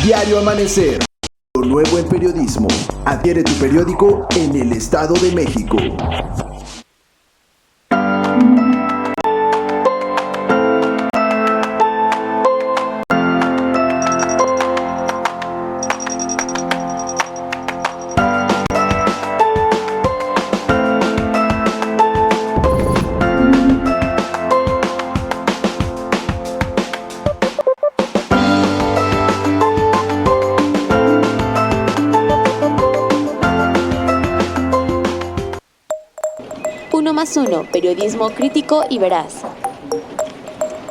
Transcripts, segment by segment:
Diario Amanecer. Lo nuevo en periodismo. Adquiere tu periódico en el Estado de México. Uno más uno, periodismo crítico y veraz.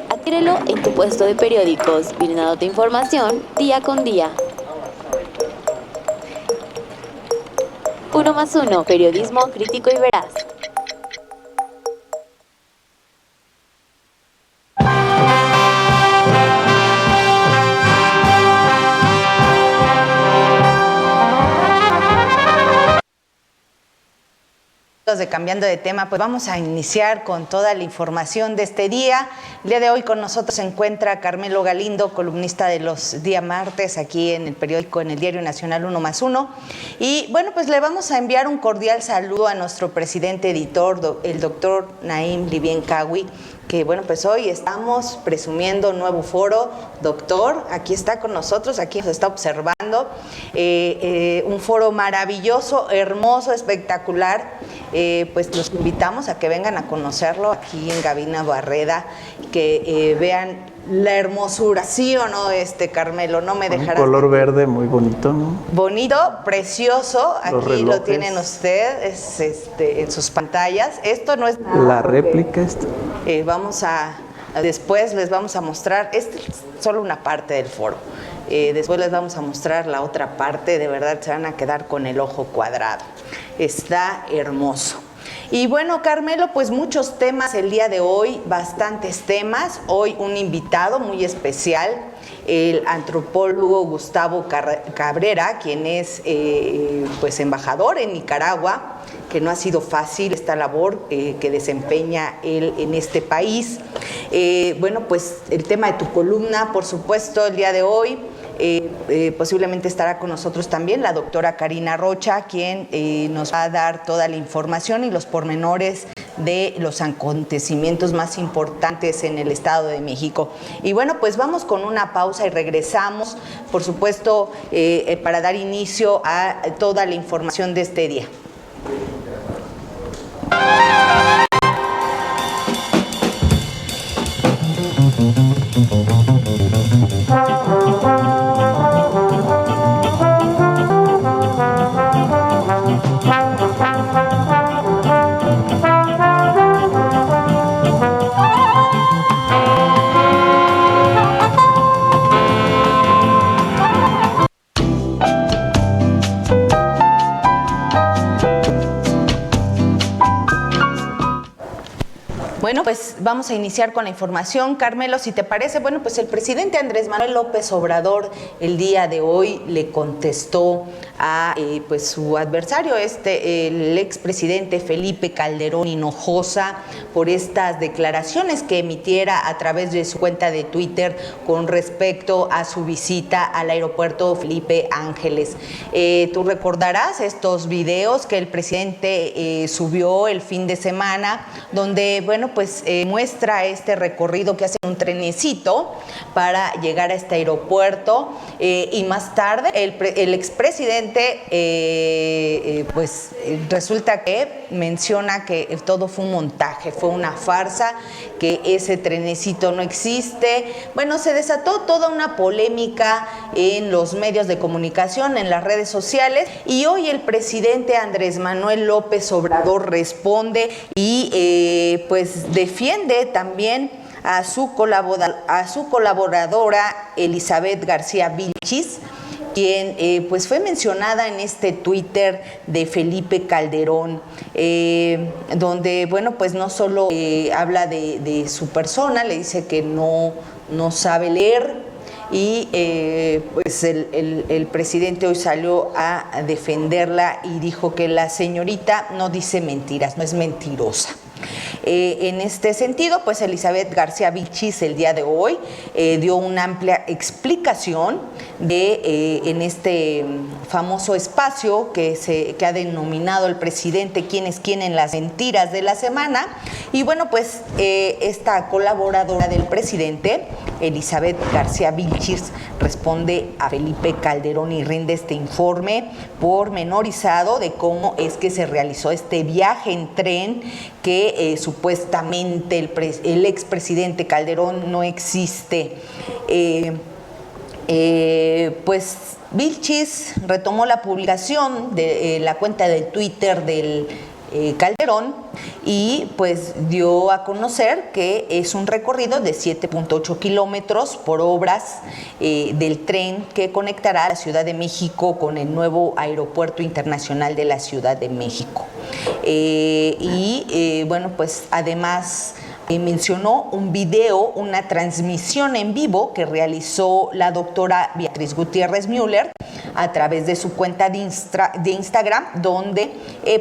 Adquiérelo en tu puesto de periódicos, brindándote información día con día. Uno más uno, periodismo crítico y veraz. Cambiando de tema, pues vamos a iniciar con toda la información de este día. El día de hoy con nosotros se encuentra Carmelo Galindo, columnista de los días martes aquí en el periódico, en el Diario Nacional Uno más Uno. Y bueno, pues le vamos a enviar un cordial saludo a nuestro presidente editor, el doctor Naim Libien-Kawi, que bueno, pues hoy estamos presumiendo un nuevo foro. Doctor, aquí está con nosotros, aquí nos está observando. Un foro maravilloso, hermoso, espectacular. Pues los invitamos a que vengan a conocerlo aquí en Gavina Barreda, que vean la hermosura, ¿sí o no, Carmelo? No me dejarás. Un color verde muy bonito, ¿no? Bonito, precioso. Aquí lo tienen ustedes en sus pantallas. Esto no es la réplica. Después les vamos a mostrar, es solo una parte del foro. Después les vamos a mostrar la otra parte. De verdad se van a quedar con el ojo cuadrado. Está hermoso. Y bueno, Carmelo, pues muchos temas el día de hoy, bastantes temas. Hoy un invitado muy especial, el antropólogo Gustavo Cabrera, quien es pues embajador en Nicaragua, que no ha sido fácil esta labor que desempeña él en este país. Bueno, pues el tema de tu columna, por supuesto, el día de hoy. Posiblemente estará con nosotros también la doctora Karina Rocha, quien nos va a dar toda la información y los pormenores de los acontecimientos más importantes en el Estado de México. Y bueno, pues vamos con una pausa y regresamos, por supuesto, para dar inicio a toda la información de este día. Bueno, pues vamos a iniciar con la información. Carmelo, si te parece, bueno, pues el presidente Andrés Manuel López Obrador el día de hoy le contestó a pues su adversario, el expresidente Felipe Calderón Hinojosa, por estas declaraciones que emitiera a través de su cuenta de Twitter con respecto a su visita al aeropuerto Felipe Ángeles. Tú recordarás estos videos que el presidente subió el fin de semana, donde, bueno, pues muestra este recorrido que hace un trenecito para llegar a este aeropuerto, y más tarde el expresidente pues resulta que menciona que todo fue un montaje, fue una farsa, que ese trenecito no existe. Bueno, se desató toda una polémica en los medios de comunicación, en las redes sociales, y hoy el presidente Andrés Manuel López Obrador responde y pues defiende también a su colaboradora Elizabeth García Vilchis, quien pues fue mencionada en este Twitter de Felipe Calderón, donde, bueno, pues no solo habla de su persona, le dice que no sabe leer, y pues el presidente hoy salió a defenderla y dijo que la señorita no dice mentiras, no es mentirosa. En este sentido, pues Elizabeth García Vilchis el día de hoy dio una amplia explicación en este famoso espacio que ha denominado el presidente "Quién es quién en las mentiras de la semana". Y bueno, pues esta colaboradora del presidente, Elizabeth García Vilchis, responde a Felipe Calderón y rinde este informe pormenorizado de cómo es que se realizó este viaje en tren que supuestamente el expresidente Calderón no existe. Pues Vilchis retomó la publicación de la cuenta de Twitter del Calderón y pues dio a conocer que es un recorrido de 7.8 kilómetros por obras del tren que conectará a la Ciudad de México con el nuevo Aeropuerto Internacional de la Ciudad de México. Bueno, pues además mencionó un video, una transmisión en vivo que realizó la doctora Beatriz Gutiérrez Müller a través de su cuenta de Instagram, donde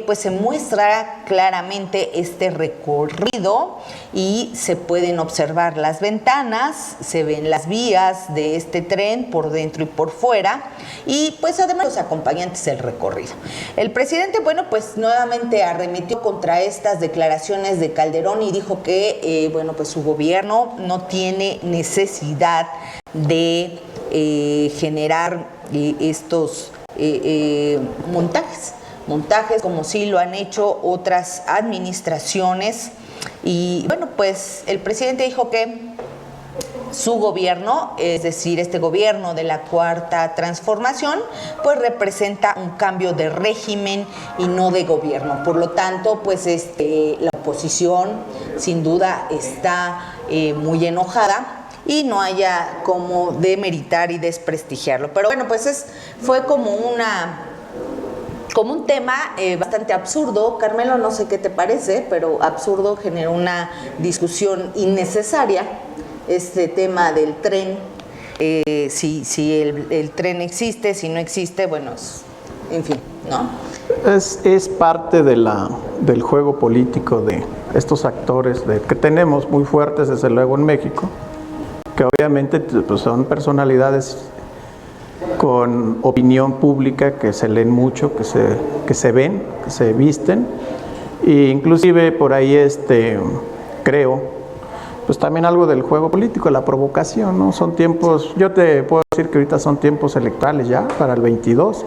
pues se muestra claramente este recorrido y se pueden observar las ventanas, se ven las vías de este tren por dentro y por fuera, y pues además los acompañantes del recorrido. El presidente, bueno, pues nuevamente arremetió contra estas declaraciones de Calderón y dijo que bueno, pues su gobierno no tiene necesidad de generar estos montajes como sí lo han hecho otras administraciones. Y bueno, pues el presidente dijo que su gobierno, es decir, este gobierno de la Cuarta Transformación, pues representa un cambio de régimen y no de gobierno. Por lo tanto, pues la oposición sin duda está muy enojada y no haya como demeritar y desprestigiarlo. Pero bueno, pues fue como un tema bastante absurdo. Carmelo, no sé qué te parece, pero absurdo, generó una discusión innecesaria este tema del tren, si el tren existe, si no existe, bueno, en fin, ¿no? Es parte del juego político de estos actores que tenemos muy fuertes desde luego en México, que obviamente pues, son personalidades con opinión pública, que se leen mucho, que se ven, que se visten, e inclusive por ahí creo pues también algo del juego político, la provocación, ¿no? Son tiempos, yo te puedo decir que ahorita son tiempos electorales ya, para el 22.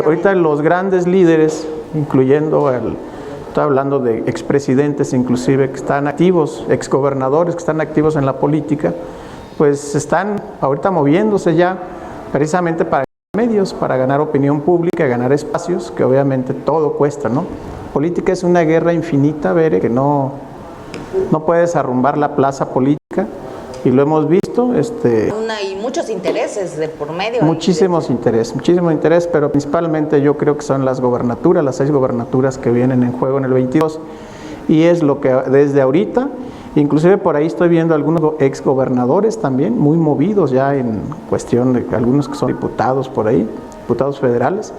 Ahorita los grandes líderes, incluyendo estoy hablando de expresidentes inclusive que están activos, exgobernadores que están activos en la política, pues están ahorita moviéndose ya precisamente para medios, para ganar opinión pública, ganar espacios, que obviamente todo cuesta, ¿no? Política es una guerra infinita, Bere, que no puedes arrumbar la plaza política, y lo hemos visto. Hay muchos intereses de por medio. Muchísimo interés, pero principalmente yo creo que son las gobernaturas, las 6 gobernaturas que vienen en juego en el 22, y es lo que desde ahorita, inclusive por ahí estoy viendo algunos exgobernadores también, muy movidos ya en cuestión de algunos que son diputados por ahí, diputados federales,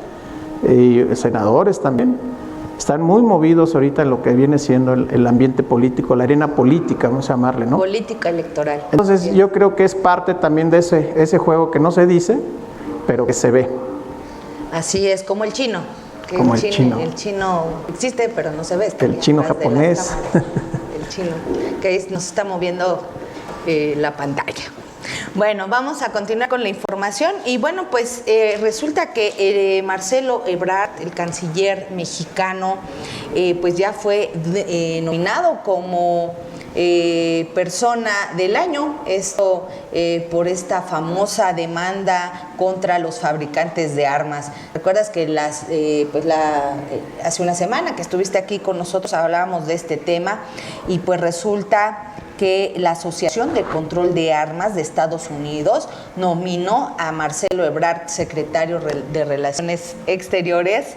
y senadores también. Están muy movidos ahorita en lo que viene siendo el ambiente político, la arena política, vamos a llamarle, ¿no? Política electoral. Entonces yo creo que es parte también de ese juego que no se dice, pero que se ve. Así es, como el chino. Como el chino. El chino existe, pero no se ve. El chino japonés. El chino, que nos está moviendo la pantalla. Bueno, vamos a continuar con la información y bueno, pues resulta que Marcelo Ebrard, el canciller mexicano, pues ya fue nominado como persona del año, esto por esta famosa demanda contra los fabricantes de armas. ¿Recuerdas que hace una semana que estuviste aquí con nosotros hablábamos de este tema y pues resulta que la Asociación de Control de Armas de Estados Unidos nominó a Marcelo Ebrard, secretario de Relaciones Exteriores,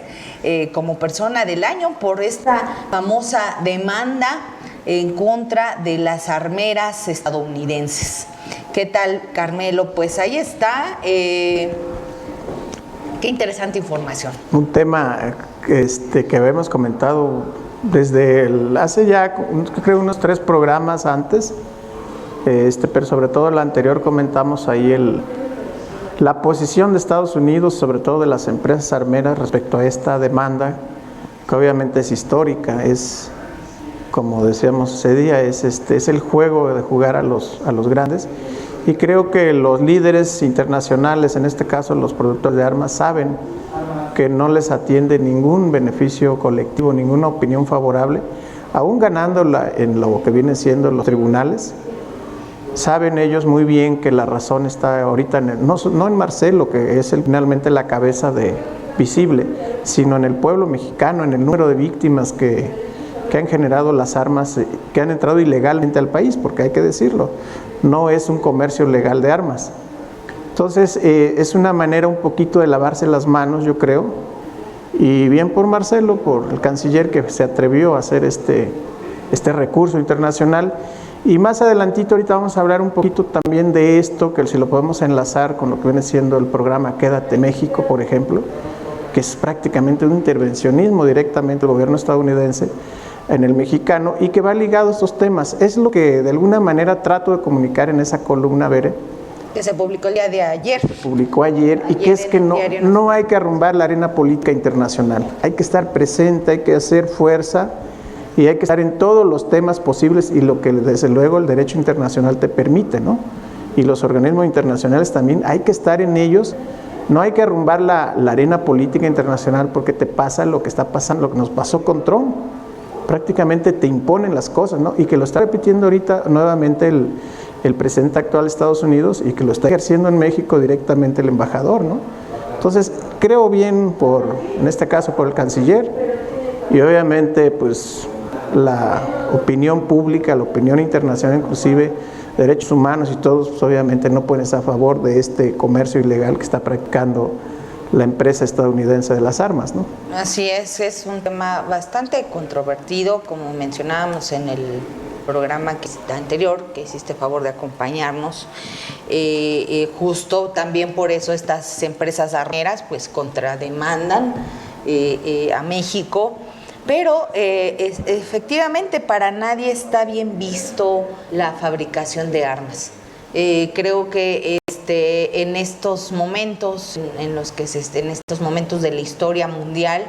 como persona del año por esta famosa demanda en contra de las armeras estadounidenses. ¿Qué tal, Carmelo? Pues ahí está. Qué interesante información. Un tema que habíamos comentado hace ya, creo, unos 3 programas antes, pero sobre todo el anterior comentamos ahí la posición de Estados Unidos, sobre todo de las empresas armeras respecto a esta demanda, que obviamente es histórica, es, como decíamos ese día, es el juego de jugar a los grandes, y creo que los líderes internacionales, en este caso los productores de armas, saben que no les atiende ningún beneficio colectivo, ninguna opinión favorable, aún ganando en lo que viene siendo los tribunales. Saben ellos muy bien que la razón está ahorita no en Marcelo, que es finalmente la cabeza visible, sino en el pueblo mexicano, en el número de víctimas que han generado las armas, que han entrado ilegalmente al país, porque hay que decirlo, no es un comercio legal de armas. Entonces, es una manera un poquito de lavarse las manos, yo creo, y bien por Marcelo, por el canciller que se atrevió a hacer este recurso internacional. Y más adelantito, ahorita vamos a hablar un poquito también de esto, que si lo podemos enlazar con lo que viene siendo el programa Quédate México, por ejemplo, que es prácticamente un intervencionismo directamente del gobierno estadounidense en el mexicano y que va ligado a estos temas. Es lo que de alguna manera trato de comunicar en esa columna, Bere, que se publicó el día de ayer. Se publicó ayer y que es que no hay que arrumbar la arena política internacional. Hay que estar presente, hay que hacer fuerza y hay que estar en todos los temas posibles y lo que desde luego el derecho internacional te permite, ¿no? Y los organismos internacionales también, hay que estar en ellos. No hay que arrumbar la arena política internacional porque te pasa lo que está pasando, lo que nos pasó con Trump. Prácticamente te imponen las cosas, ¿no? Y que lo está repitiendo ahorita nuevamente el presidente actual de Estados Unidos y que lo está ejerciendo en México directamente el embajador, ¿no? Entonces, creo bien en este caso por el canciller y obviamente pues la opinión pública, la opinión internacional, inclusive derechos humanos y todos, pues, obviamente no pueden estar a favor de este comercio ilegal que está practicando la empresa estadounidense de las armas, ¿no? Así es un tema bastante controvertido, como mencionábamos en el programa anterior, que hiciste favor de acompañarnos, justo también por eso estas empresas armeras pues contrademandan a México, pero efectivamente para nadie está bien visto la fabricación de armas. Creo que en estos momentos, en estos momentos de la historia mundial,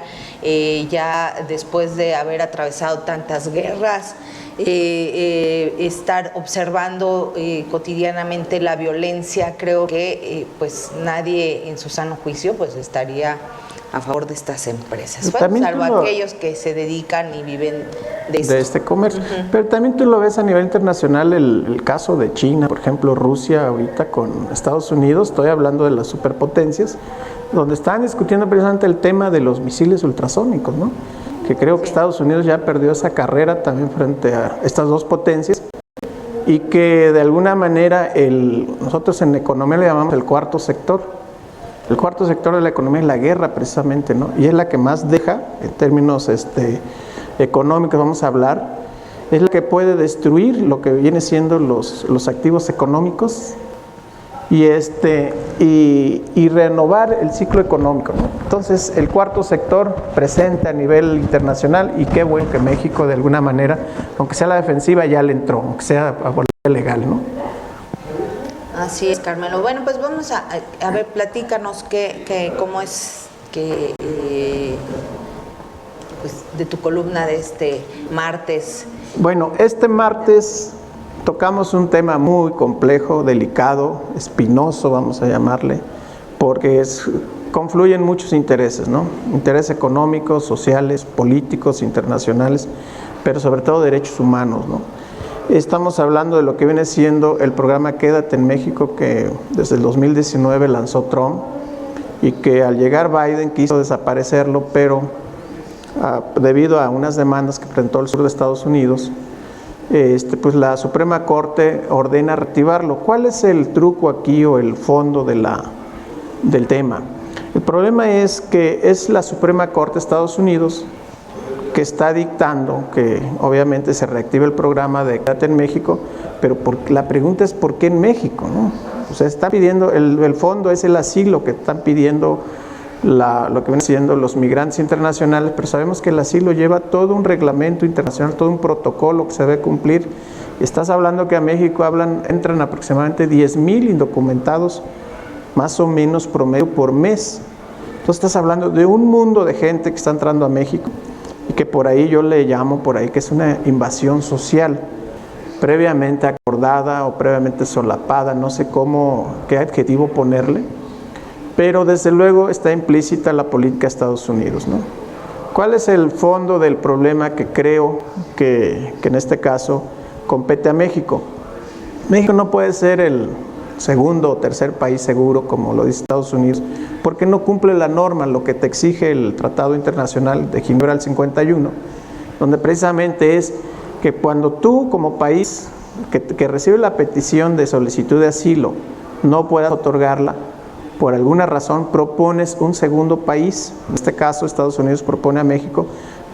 ya después de haber atravesado tantas guerras, estar observando cotidianamente la violencia, creo que pues nadie en su sano juicio pues estaría a favor de estas empresas, bueno, salvo aquellos que se dedican y viven de este comercio. Pero también tú lo ves a nivel internacional, el caso de China, por ejemplo, Rusia ahorita con Estados Unidos, estoy hablando de las superpotencias, donde están discutiendo precisamente el tema de los misiles ultrasónicos, ¿no? Que creo que Estados Unidos ya perdió esa carrera también frente a estas dos potencias y que de alguna manera nosotros en economía le llamamos el cuarto sector. El cuarto sector de la economía es la guerra precisamente, ¿no? Y es la que más deja, en términos económicos vamos a hablar, es la que puede destruir lo que viene siendo los activos económicos y renovar el ciclo económico, ¿no? Entonces el cuarto sector presente a nivel internacional y qué bueno que México de alguna manera, aunque sea la defensiva, ya le entró, aunque sea a volver legal, ¿no? Así es, Carmelo. Bueno, pues vamos a ver, platícanos cómo es que pues de tu columna de este martes. Bueno, este martes tocamos un tema muy complejo, delicado, espinoso, vamos a llamarle, porque confluyen muchos intereses, ¿no? Intereses económicos, sociales, políticos, internacionales, pero sobre todo derechos humanos, ¿no? Estamos hablando de lo que viene siendo el programa Quédate en México, que desde el 2019 lanzó Trump y que al llegar Biden quiso desaparecerlo, pero debido a unas demandas que presentó el sur de Estados Unidos, pues la Suprema Corte ordena reactivarlo. ¿Cuál es el truco aquí o el fondo del tema? El problema es que es la Suprema Corte de Estados Unidos que está dictando que obviamente se reactive el programa de Quédate en México, pero la pregunta es ¿por qué en México, no? O sea, está pidiendo, el fondo es el asilo que están pidiendo lo que vienen siendo los migrantes internacionales, pero sabemos que el asilo lleva todo un reglamento internacional, todo un protocolo que se debe cumplir. Estás hablando que a México entran aproximadamente 10,000 indocumentados, más o menos promedio por mes. Entonces estás hablando de un mundo de gente que está entrando a México y que por ahí yo le llamo que es una invasión social previamente acordada o previamente solapada, no sé qué adjetivo ponerle, pero desde luego está implícita la política de Estados Unidos, ¿no? ¿Cuál es el fondo del problema que creo que en este caso compete a México? México no puede ser el segundo o tercer país seguro, como lo dice Estados Unidos, porque no cumple la norma, lo que te exige el Tratado Internacional de Ginebra del 51, donde precisamente es que cuando tú como país que recibe la petición de solicitud de asilo no puedas otorgarla, por alguna razón propones un segundo país, en este caso Estados Unidos propone a México,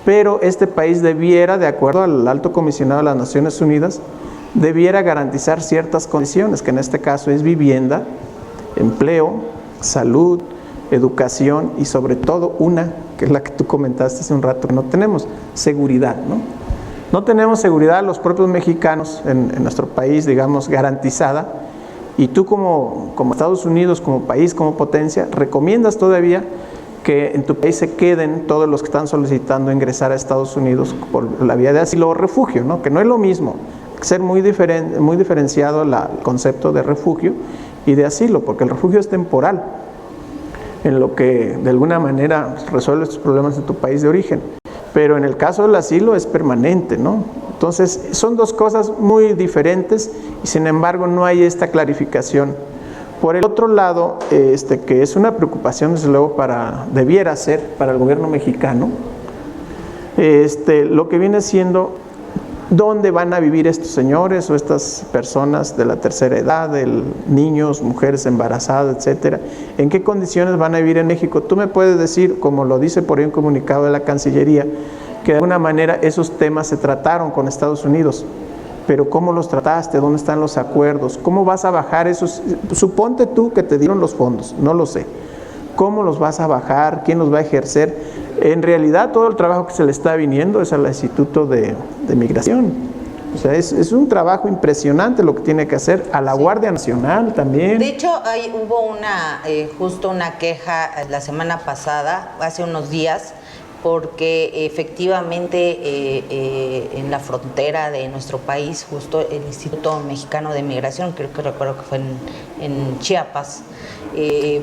pero este país debiera, de acuerdo al Alto Comisionado de las Naciones Unidas, debiera garantizar ciertas condiciones, que en este caso es vivienda, empleo, salud, educación y sobre todo una, que es la que tú comentaste hace un rato, que no tenemos, seguridad, ¿no? No tenemos seguridad los propios mexicanos en nuestro país, digamos, garantizada, y tú como Estados Unidos, como país, como potencia, recomiendas todavía que en tu país se queden todos los que están solicitando ingresar a Estados Unidos por la vía de asilo o refugio, ¿no? Que no es lo mismo, ser muy diferenciado el concepto de refugio y de asilo, porque el refugio es temporal, en lo que de alguna manera resuelve tus problemas de tu país de origen, pero en el caso del asilo es permanente, ¿no? Entonces son dos cosas muy diferentes y sin embargo no hay esta clarificación. Por el otro lado, que es una preocupación desde luego debiera ser para el gobierno mexicano, lo que viene siendo dónde van a vivir estos señores o estas personas de la tercera edad, niños, mujeres embarazadas, etcétera, en qué condiciones van a vivir en México. Tú me puedes decir, como lo dice por ahí un comunicado de la Cancillería, que de alguna manera esos temas se trataron con Estados Unidos, pero ¿cómo los trataste? ¿Dónde están los acuerdos? ¿Cómo vas a bajar esos? Suponte tú que te dieron los fondos, no lo sé. ¿Cómo los vas a bajar? ¿Quién los va a ejercer? En realidad todo el trabajo que se le está viniendo es al Instituto de Migración. O sea, es un trabajo impresionante lo que tiene que hacer, a la Guardia Nacional también. De hecho, hubo justo una queja la semana pasada, hace unos días, porque efectivamente en la frontera de nuestro país, justo el Instituto Mexicano de Migración, creo que recuerdo que fue en Chiapas,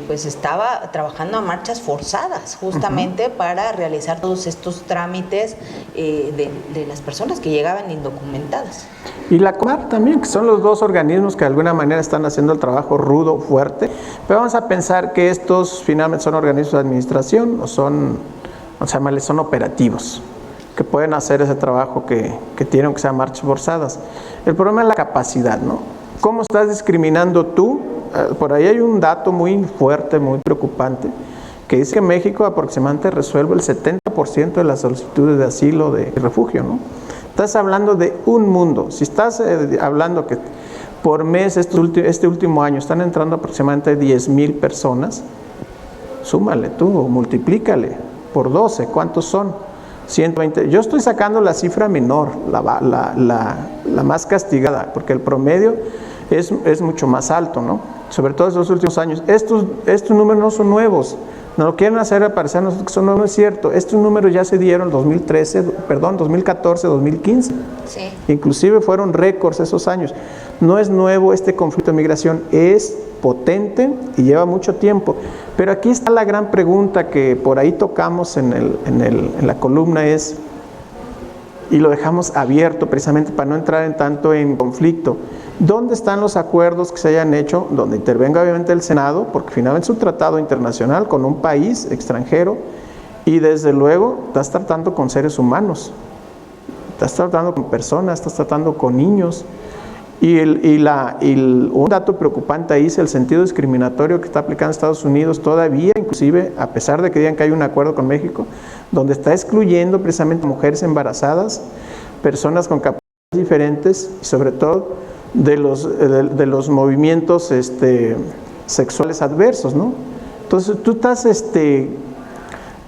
pues estaba trabajando a marchas forzadas justamente para realizar todos estos trámites de las personas que llegaban indocumentadas. Y la Comar también, que son los dos organismos que de alguna manera están haciendo el trabajo rudo, fuerte, pero vamos a pensar que estos finalmente son organismos de administración o son operativos, que pueden hacer ese trabajo que tienen, que sean marchas forzadas. El problema es la capacidad, ¿no? ¿Cómo estás discriminando tú? Por ahí hay un dato muy fuerte, muy preocupante, que dice que México aproximadamente resuelve el 70% de las solicitudes de asilo, de refugio, ¿no? Estás hablando de un mundo. Si estás hablando que por mes este último año están entrando aproximadamente 10,000 personas, súmale tú, multiplícale por 12, ¿cuántos son? 120. Yo estoy sacando la cifra menor, la más castigada, porque el promedio es mucho más alto, ¿no? Sobre todo estos últimos años. Estos números no son nuevos, no lo quieren hacer aparecer nosotros que son nuevos, no es cierto. Estos números ya se dieron en 2014, 2015. Sí. Inclusive fueron récords esos años. No es nuevo este conflicto de migración, es potente y lleva mucho tiempo. Pero aquí está la gran pregunta que por ahí tocamos en la columna y lo dejamos abierto precisamente para no entrar tanto en conflicto. ¿Dónde están los acuerdos que se hayan hecho, donde intervenga obviamente el Senado, porque finalmente es un tratado internacional con un país extranjero y desde luego estás tratando con seres humanos, estás tratando con personas, estás tratando con niños? Un dato preocupante ahí es el sentido discriminatorio que está aplicando Estados Unidos todavía, inclusive a pesar de que digan que hay un acuerdo con México, donde está excluyendo precisamente mujeres embarazadas, personas con capacidades diferentes y sobre todo de los movimientos sexuales adversos, ¿no? Entonces tú estás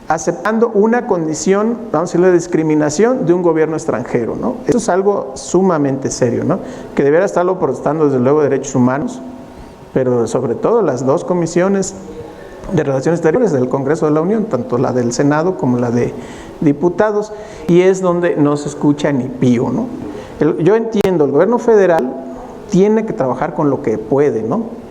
aceptando una condición, vamos a decirlo, de discriminación de un gobierno extranjero, ¿no? Eso es algo sumamente serio, ¿no? Que debiera estarlo protestando desde luego derechos humanos, pero sobre todo las dos comisiones de Relaciones Exteriores del Congreso de la Unión, tanto la del Senado como la de Diputados, y es donde no se escucha ni pío, ¿no? Yo entiendo, el gobierno federal tiene que trabajar con lo que puede, ¿no?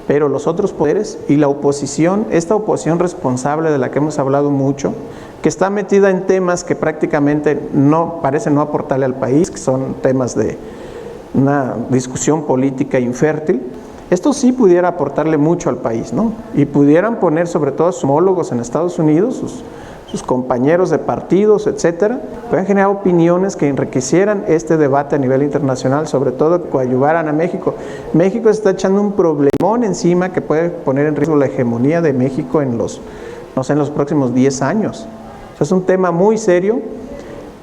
Pero los otros poderes y la oposición, esta oposición responsable de la que hemos hablado mucho, que está metida en temas que prácticamente parecen no aportarle al país, que son temas de una discusión política infértil, esto sí pudiera aportarle mucho al país, ¿no? Y pudieran poner sobre todo a sus homólogos en Estados Unidos, sus compañeros de partidos, etcétera, pueden generar opiniones que enriquecieran este debate a nivel internacional, sobre todo que coadyuvaran a México. México está echando un problemón encima que puede poner en riesgo la hegemonía de México en los próximos 10 años. O sea, es un tema muy serio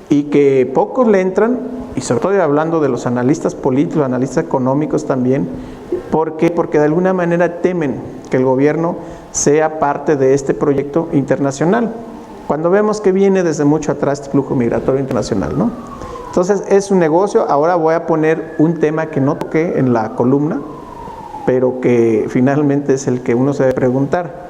y que pocos le entran, y sobre todo hablando de los analistas políticos, analistas económicos también. ¿Por qué? Porque de alguna manera temen que el gobierno sea parte de este proyecto internacional, cuando vemos que viene desde mucho atrás este flujo migratorio internacional, ¿no? Entonces es un negocio. Ahora voy a poner un tema que no toqué en la columna, pero que finalmente es el que uno se debe preguntar.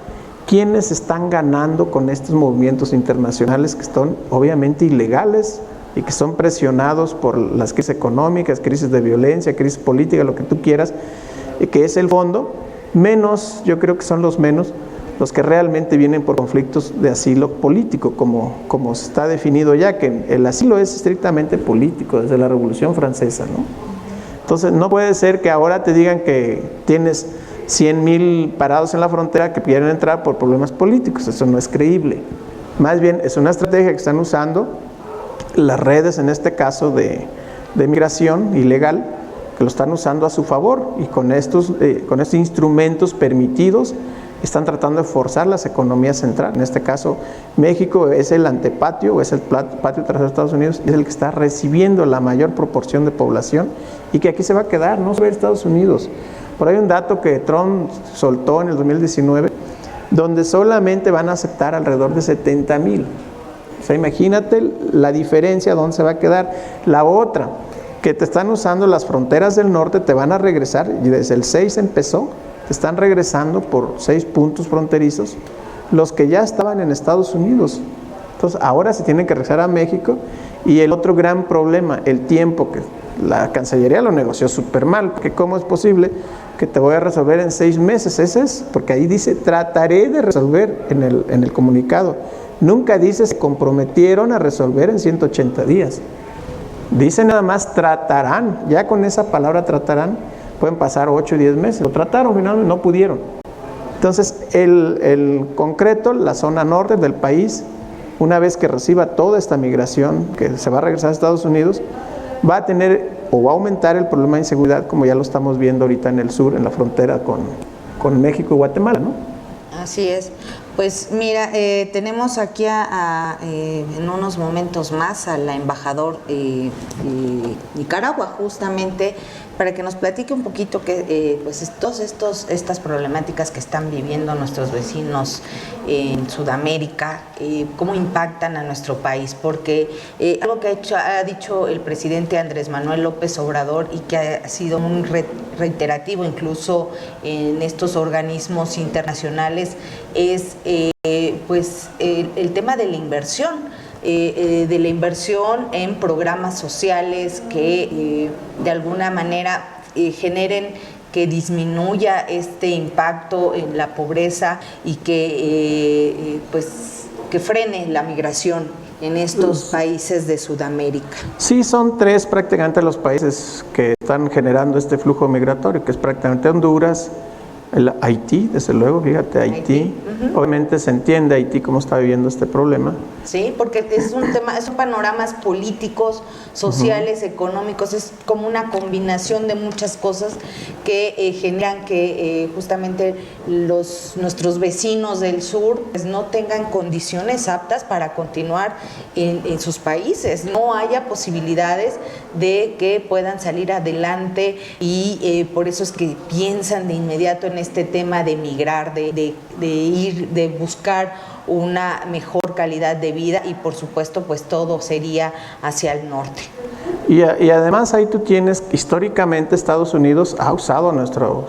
¿Quiénes están ganando con estos movimientos internacionales que son obviamente ilegales y que son presionados por las crisis económicas, crisis de violencia, crisis política, lo que tú quieras, que es el fondo? Menos, yo creo que son los menos, los que realmente vienen por conflictos de asilo político, como está definido ya, que el asilo es estrictamente político desde la Revolución Francesa, ¿no? Entonces no puede ser que ahora te digan que tienes 100,000 parados en la frontera que quieren entrar por problemas políticos. Eso no es creíble. Más bien es una estrategia que están usando las redes, en este caso de migración ilegal, que lo están usando a su favor, y con estos instrumentos permitidos están tratando de forzar las economías centrales. En este caso, México es el antepatio, o es el patio tras Estados Unidos, y es el que está recibiendo la mayor proporción de población, y que aquí se va a quedar, no se va a ir a Estados Unidos. Por ahí un dato que Trump soltó en el 2019, donde solamente van a aceptar alrededor de 70,000. O sea, imagínate la diferencia, dónde se va a quedar. La otra, que te están usando las fronteras del norte, te van a regresar, y desde el 6 empezó, te están regresando por 6 puntos fronterizos los que ya estaban en Estados Unidos. Entonces ahora se tienen que regresar a México. Y el otro gran problema, el tiempo, que la Cancillería lo negoció súper mal, porque ¿cómo es posible que te voy a resolver en 6 meses? Ese es, porque ahí dice trataré de resolver en el comunicado. Nunca dice se comprometieron a resolver en 180 días. Dice nada más tratarán. Ya con esa palabra tratarán pueden pasar 8 o 10 meses. Lo trataron, finalmente no pudieron. Entonces el concreto, la zona norte del país, una vez que reciba toda esta migración que se va a regresar a Estados Unidos, va a tener o va a aumentar el problema de inseguridad, como ya lo estamos viendo ahorita en el sur, en la frontera con México y Guatemala, ¿no? Así es. Pues mira, tenemos aquí en unos momentos más al embajador Nicaragua, justamente, para que nos platique un poquito pues estas problemáticas que están viviendo nuestros vecinos en Sudamérica, cómo impactan a nuestro país, porque algo que ha dicho el presidente Andrés Manuel López Obrador, y que ha sido muy reiterativo incluso en estos organismos internacionales, es pues el tema de la inversión. De la inversión en programas sociales que de alguna manera generen que disminuya este impacto en la pobreza y que que frene la migración en estos países de Sudamérica. Sí, son 3 prácticamente los países que están generando este flujo migratorio, que es prácticamente Honduras, Haití, desde luego, fíjate, Haití. Obviamente se entiende Haití cómo está viviendo este problema. Sí, porque es un tema, son panoramas políticos, sociales, económicos, es como una combinación de muchas cosas que generan que justamente nuestros vecinos del sur pues, no tengan condiciones aptas para continuar en sus países, no haya posibilidades de que puedan salir adelante, y por eso es que piensan de inmediato en este tema de migrar, de ir, de buscar una mejor calidad de vida y por supuesto pues todo sería hacia el norte. Y además ahí tú tienes, históricamente Estados Unidos ha usado nuestro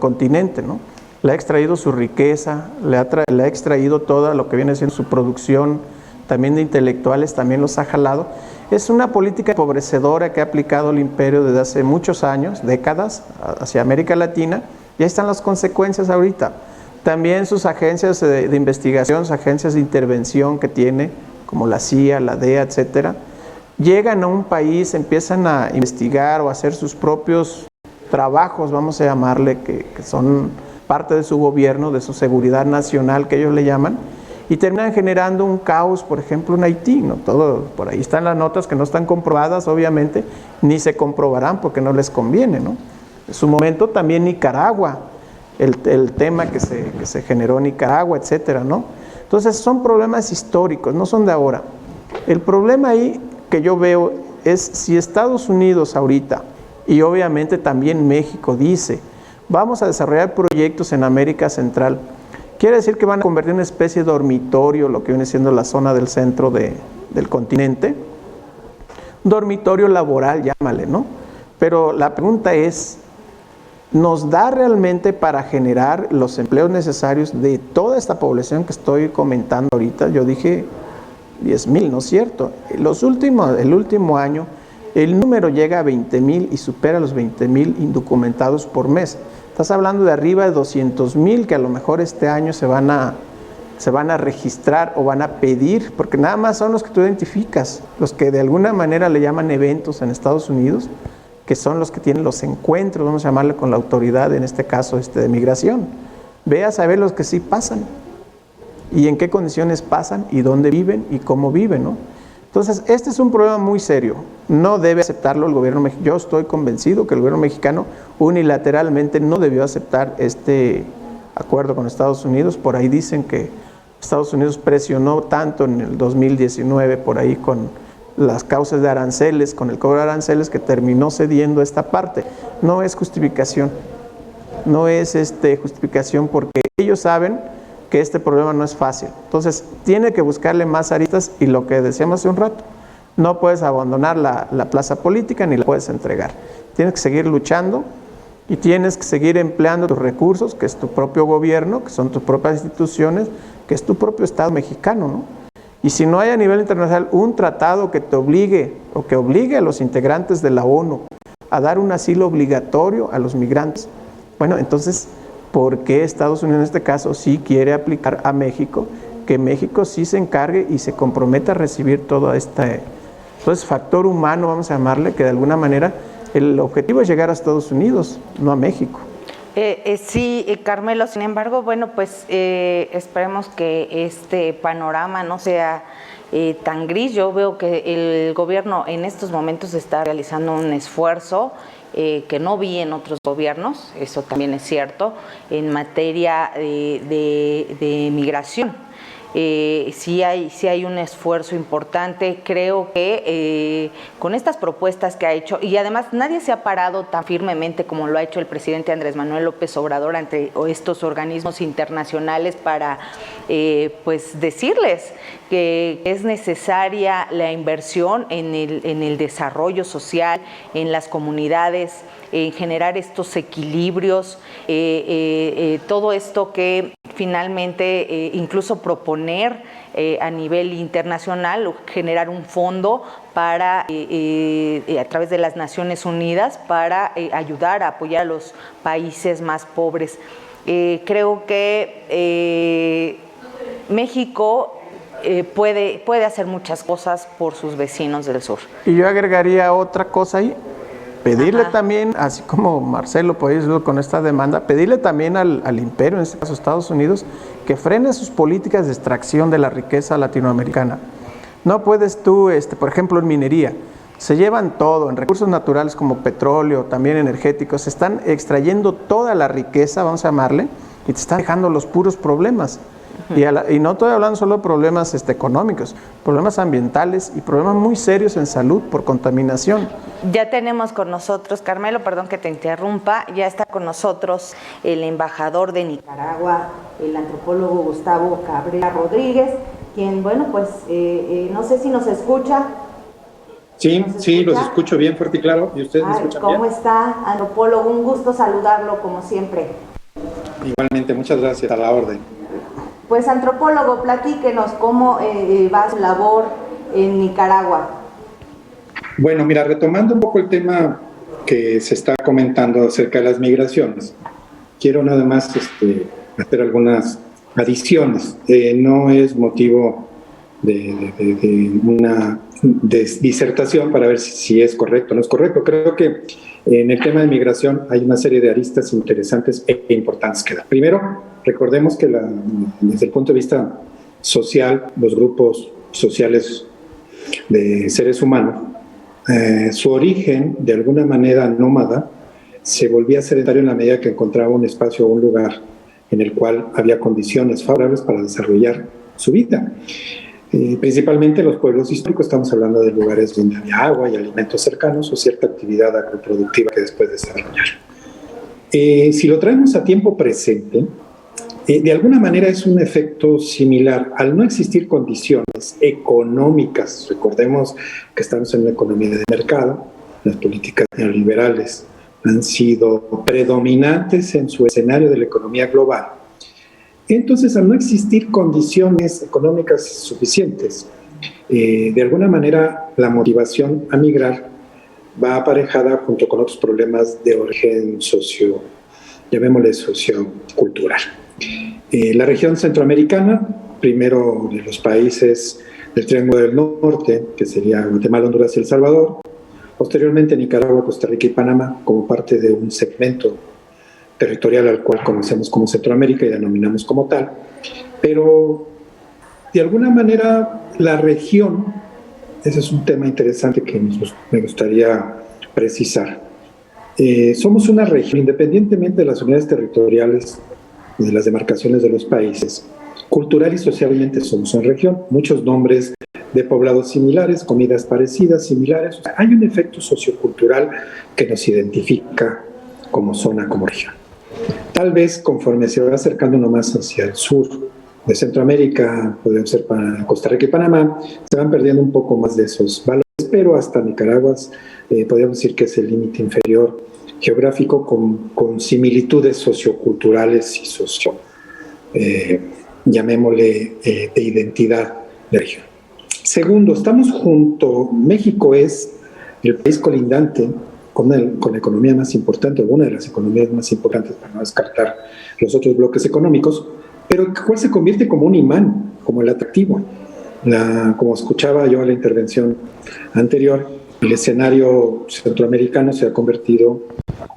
continente, ¿no? Le ha extraído su riqueza, le ha extraído todo lo que viene siendo su producción, también de intelectuales, también los ha jalado. Es una política empobrecedora que ha aplicado el imperio desde hace muchos años, décadas, hacia América Latina, y ahí están las consecuencias ahorita. También sus agencias de investigación, sus agencias de intervención que tiene, como la CIA, la DEA, etcétera, llegan a un país, empiezan a investigar o a hacer sus propios trabajos, vamos a llamarle, que son parte de su gobierno, de su seguridad nacional, que ellos le llaman, y terminan generando un caos, por ejemplo, en Haití, ¿no? Todo, por ahí están las notas que no están comprobadas, obviamente, ni se comprobarán porque no les conviene, ¿no? En su momento también Nicaragua, el tema que se generó en Nicaragua, etcétera, ¿no? Entonces son problemas históricos, no son de ahora. El problema ahí que yo veo es si Estados Unidos ahorita, y obviamente también México, dice, vamos a desarrollar proyectos en América Central, quiere decir que van a convertir en una especie de dormitorio, lo que viene siendo la zona del centro del continente, dormitorio laboral, llámale, ¿no? Pero la pregunta es, ¿nos da realmente para generar los empleos necesarios de toda esta población que estoy comentando ahorita? Yo dije 10,000, ¿no es cierto? El último año, el número llega a 20,000 y supera los 20,000 indocumentados por mes. Estás hablando de arriba de 200,000 que a lo mejor este año se van a registrar o van a pedir, porque nada más son los que tú identificas, los que de alguna manera le llaman eventos en Estados Unidos, que son los que tienen los encuentros, vamos a llamarle, con la autoridad, en este caso de migración. Ve a saber los que sí pasan, y en qué condiciones pasan, y dónde viven, y cómo viven, ¿no? Entonces, este es un problema muy serio. No debe aceptarlo el gobierno mexicano. Yo estoy convencido que el gobierno mexicano unilateralmente no debió aceptar este acuerdo con Estados Unidos. Por ahí dicen que Estados Unidos presionó tanto en el 2019, por ahí con las causas de aranceles, con el cobro de aranceles, que terminó cediendo esta parte. No es justificación. No es justificación, porque ellos saben que este problema no es fácil. Entonces, tiene que buscarle más aristas, y lo que decíamos hace un rato, no puedes abandonar la plaza política ni la puedes entregar. Tienes que seguir luchando y tienes que seguir empleando tus recursos, que es tu propio gobierno, que son tus propias instituciones, que es tu propio Estado mexicano, ¿no? Y si no hay a nivel internacional un tratado que te obligue o que obligue a los integrantes de la ONU a dar un asilo obligatorio a los migrantes, bueno, entonces, ¿por qué Estados Unidos en este caso sí quiere aplicar a México? Que México sí se encargue y se comprometa a recibir todo entonces, factor humano, vamos a llamarle, que de alguna manera el objetivo es llegar a Estados Unidos, no a México. Sí, Carmelo, sin embargo, bueno, pues esperemos que este panorama no sea tan gris. Yo veo que el gobierno en estos momentos está realizando un esfuerzo que no vi en otros gobiernos, eso también es cierto, en materia de migración. Sí hay un esfuerzo importante. Creo que con estas propuestas que ha hecho, y además nadie se ha parado tan firmemente como lo ha hecho el presidente Andrés Manuel López Obrador ante estos organismos internacionales para pues decirles que es necesaria la inversión en el desarrollo social, en las comunidades, en generar estos equilibrios, todo esto que finalmente incluso proponer a nivel internacional, generar un fondo para, a través de las Naciones Unidas, para ayudar a apoyar a los países más pobres. Creo que México puede hacer muchas cosas por sus vecinos del sur. Y yo agregaría otra cosa ahí. Pedirle también, así como Marcelo puede decirlo con esta demanda, pedirle también al imperio, en este caso Estados Unidos, que frene sus políticas de extracción de la riqueza latinoamericana. No puedes tú, por ejemplo, en minería, se llevan todo, en recursos naturales como petróleo, también energéticos, se están extrayendo toda la riqueza, vamos a llamarle, y te están dejando los puros problemas. Y no estoy hablando solo de problemas económicos, problemas ambientales y problemas muy serios en salud por contaminación. Ya tenemos con nosotros, Carmelo, perdón que te interrumpa, ya está con nosotros el embajador de Nicaragua, el antropólogo Gustavo Cabrera Rodríguez, quien, bueno, pues no sé si nos escucha. Sí, sí, los escucho bien, fuerte y claro. ¿Y ustedes me escuchan bien? ¿Cómo está, antropólogo? Un gusto saludarlo, como siempre. Igualmente, muchas gracias, a la orden. Pues, antropólogo, platíquenos cómo va su labor en Nicaragua. Bueno, mira, retomando un poco el tema que se está comentando acerca de las migraciones, quiero nada más hacer algunas adiciones. No es motivo de una disertación para ver si es correcto o no es correcto. Creo que en el tema de migración hay una serie de aristas interesantes e importantes que dar. Primero, recordemos que desde el punto de vista social, los grupos sociales de seres humanos, su origen, de alguna manera nómada, se volvía sedentario en la medida que encontraba un espacio o un lugar en el cual había condiciones favorables para desarrollar su vida. Principalmente los pueblos históricos, estamos hablando de lugares donde había agua y alimentos cercanos o cierta actividad agroproductiva que después desarrollar. Si lo traemos a tiempo presente, de alguna manera es un efecto similar. Al no existir condiciones económicas, recordemos que estamos en una economía de mercado, las políticas neoliberales han sido predominantes en su escenario de la economía global. Entonces, al no existir condiciones económicas suficientes, de alguna manera la motivación a migrar va aparejada junto con otros problemas de origen llamémosle sociocultural. La región centroamericana, primero de los países del Triángulo del Norte, que sería Guatemala, Honduras y El Salvador, posteriormente Nicaragua, Costa Rica y Panamá, como parte de un segmento territorial al cual conocemos como Centroamérica y denominamos como tal, pero de alguna manera la región, ese es un tema interesante que me gustaría precisar. Somos una región, independientemente de las unidades territoriales y de las demarcaciones de los países, cultural y socialmente somos una región, muchos nombres de poblados similares, comidas parecidas, similares. O sea, hay un efecto sociocultural que nos identifica como zona, como región. Tal vez conforme se va acercando uno más hacia el sur de Centroamérica, podrían ser para Costa Rica y Panamá, se van perdiendo un poco más de esos valores, pero hasta Nicaragua podríamos decir que es el límite inferior geográfico con similitudes socioculturales y llamémosle de identidad de región. Segundo, estamos junto, México es el país colindante con la economía más importante, o una de las economías más importantes, para no descartar los otros bloques económicos, pero el cual se convierte como un imán, como el atractivo. Como escuchaba yo en la intervención anterior, el escenario centroamericano se ha convertido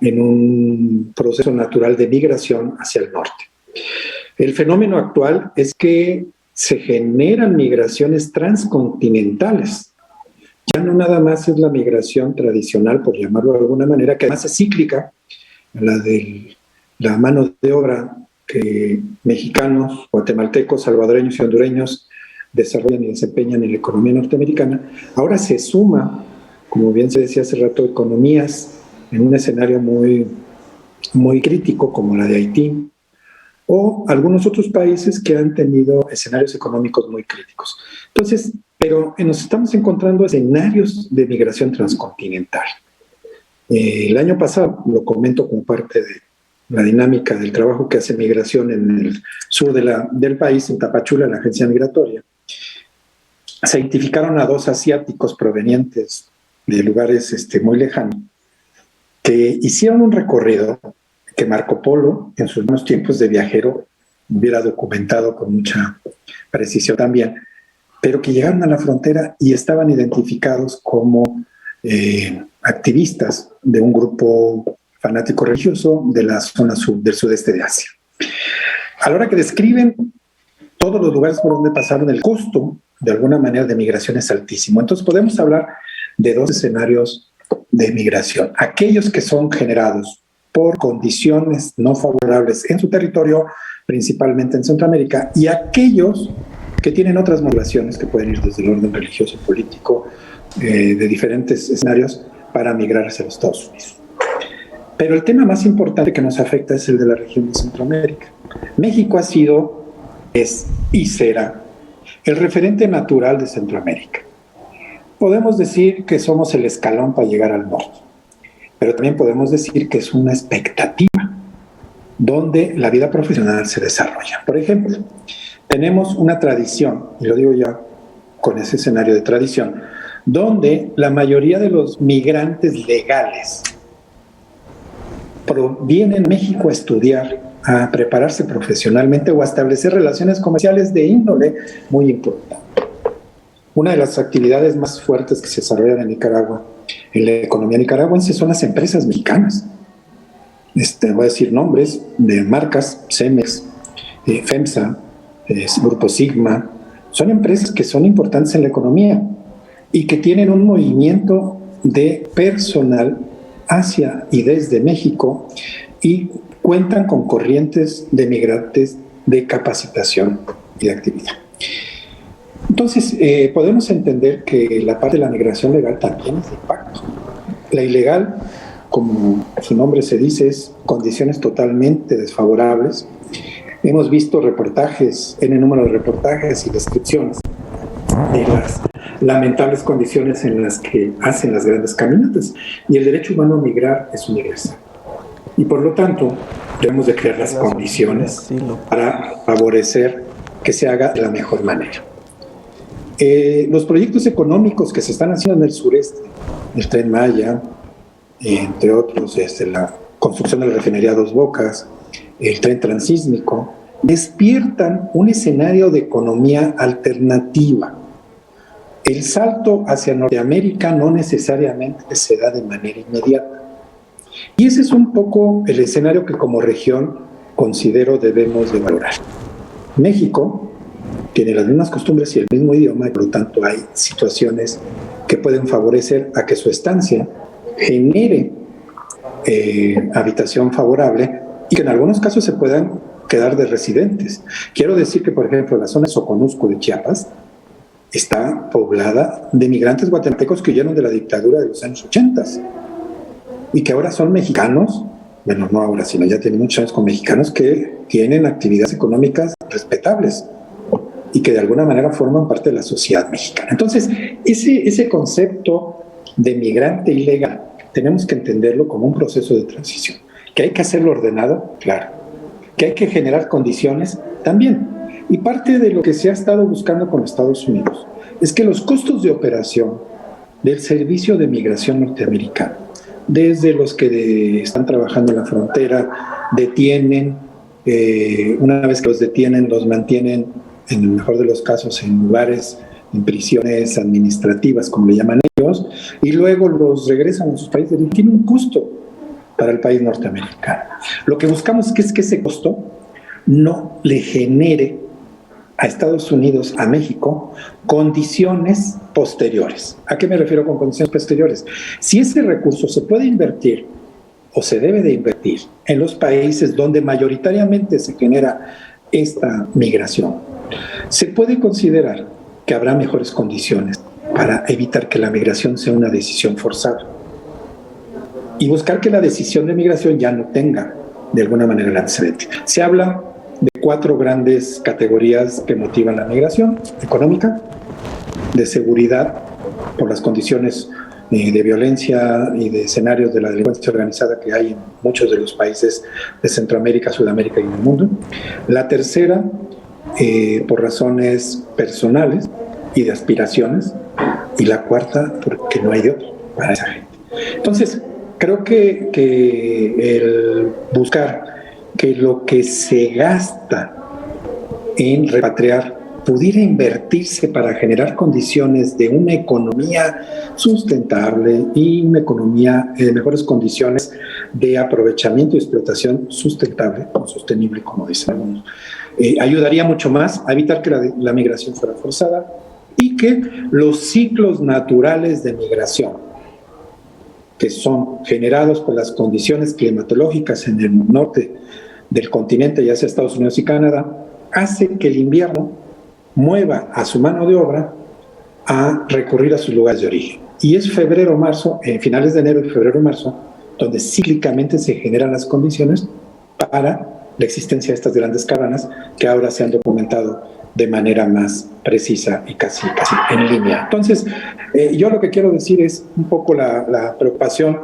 en un proceso natural de migración hacia el norte. El fenómeno actual es que se generan migraciones transcontinentales. Ya no nada más es la migración tradicional, por llamarlo de alguna manera, que además es cíclica, la de la mano de obra que mexicanos, guatemaltecos, salvadoreños y hondureños desarrollan y desempeñan en la economía norteamericana. Ahora se suma, como bien se decía hace rato, economías en un escenario muy, muy crítico, como la de Haití, o algunos otros países que han tenido escenarios económicos muy críticos. Entonces, pero nos estamos encontrando escenarios de migración transcontinental. El año pasado, lo comento como parte de la dinámica del trabajo que hace migración en el sur del país, en Tapachula, la agencia migratoria, se identificaron a 2 asiáticos provenientes de lugares muy lejanos, que hicieron un recorrido que Marco Polo, en sus buenos tiempos de viajero, hubiera documentado con mucha precisión también, pero que llegaron a la frontera y estaban identificados como activistas de un grupo fanático religioso de la zona del sudeste de Asia. A la hora que describen todos los lugares por donde pasaron, el costo, de alguna manera, de migración es altísimo. Entonces podemos hablar de 2 escenarios de migración. Aquellos que son generados por condiciones no favorables en su territorio, principalmente en Centroamérica, y aquellos que tienen otras motivaciones que pueden ir desde el orden religioso, político, de diferentes escenarios para migrar hacia los Estados Unidos. Pero el tema más importante que nos afecta es el de la región de Centroamérica. México ha sido, es y será el referente natural de Centroamérica. Podemos decir que somos el escalón para llegar al norte, pero también podemos decir que es una expectativa donde la vida profesional se desarrolla. Por ejemplo, tenemos una tradición, y lo digo ya con ese escenario de tradición, donde la mayoría de los migrantes legales vienen a México a estudiar, a prepararse profesionalmente o a establecer relaciones comerciales de índole muy importante. Una de las actividades más fuertes que se desarrollan en Nicaragua, en la economía nicaragüense, son las empresas mexicanas. Voy a decir nombres de marcas: Cemex, FEMSA, Grupo Sigma. Son empresas que son importantes en la economía y que tienen un movimiento de personal hacia y desde México y cuentan con corrientes de migrantes de capacitación y de actividad. Entonces, podemos entender que la parte de la migración legal también es de impacto. La ilegal, como su nombre se dice, es condiciones totalmente desfavorables. Hemos visto reportajes, en el número de reportajes y descripciones de las lamentables condiciones en las que hacen las grandes caminatas. Y el derecho humano a migrar es universal. Y por lo tanto, debemos de crear las condiciones para favorecer que se haga de la mejor manera. Los proyectos económicos que se están haciendo en el sureste, el Tren Maya, entre otros, la construcción de la refinería Dos Bocas, el tren transísmico, despiertan un escenario de economía alternativa. El salto hacia Norteamérica no necesariamente se da de manera inmediata. Y ese es un poco el escenario que como región considero debemos de valorar. México tiene las mismas costumbres y el mismo idioma, y por lo tanto hay situaciones que pueden favorecer a que su estancia genere habitación favorable y que en algunos casos se puedan quedar de residentes. Quiero decir que, por ejemplo, la zona de Soconusco de Chiapas está poblada de migrantes guatemaltecos que huyeron de la dictadura de los años 80 y que ahora son mexicanos, bueno, no ahora, sino ya tienen muchos años con mexicanos que tienen actividades económicas respetables y que de alguna manera forman parte de la sociedad mexicana. Entonces, ese concepto de migrante ilegal tenemos que entenderlo como un proceso de transición. ¿Que hay que hacerlo ordenado? Claro. ¿Que hay que generar condiciones? También. Y parte de lo que se ha estado buscando con Estados Unidos es que los costos de operación del servicio de migración norteamericano, desde los que están trabajando en la frontera, detienen, una vez que los detienen, los mantienen, en el mejor de los casos, en lugares, en prisiones administrativas, como le llaman ellos, y luego los regresan a sus países, y tiene un costo para el país norteamericano. Lo que buscamos es que ese costo no le genere a Estados Unidos, a México, condiciones posteriores. ¿A qué me refiero con condiciones posteriores? Si ese recurso se puede invertir o se debe de invertir en los países donde mayoritariamente se genera esta migración, se puede considerar que habrá mejores condiciones para evitar que la migración sea una decisión forzada y buscar que la decisión de migración ya no tenga de alguna manera el antecedente. Se habla de 4 grandes categorías que motivan la migración: económica, de seguridad, por las condiciones de violencia y de escenarios de la delincuencia organizada que hay en muchos de los países de Centroamérica, Sudamérica y en el mundo. La tercera, por razones personales y de aspiraciones. Y la cuarta, porque no hay de otro para esa gente. Entonces, creo que el buscar que lo que se gasta en repatriar pudiera invertirse para generar condiciones de una economía sustentable y una economía de mejores condiciones de aprovechamiento y explotación sustentable o sostenible, como dicen algunos, ayudaría mucho más a evitar que la migración fuera forzada y que los ciclos naturales de migración que son generados por las condiciones climatológicas en el norte del continente, ya sea Estados Unidos y Canadá, hace que el invierno mueva a su mano de obra a recurrir a sus lugares de origen. Y es febrero-marzo, finales de enero y febrero-marzo, donde cíclicamente se generan las condiciones para la existencia de estas grandes caravanas que ahora se han documentado de manera más precisa y casi en línea. Entonces, yo lo que quiero decir es un poco la preocupación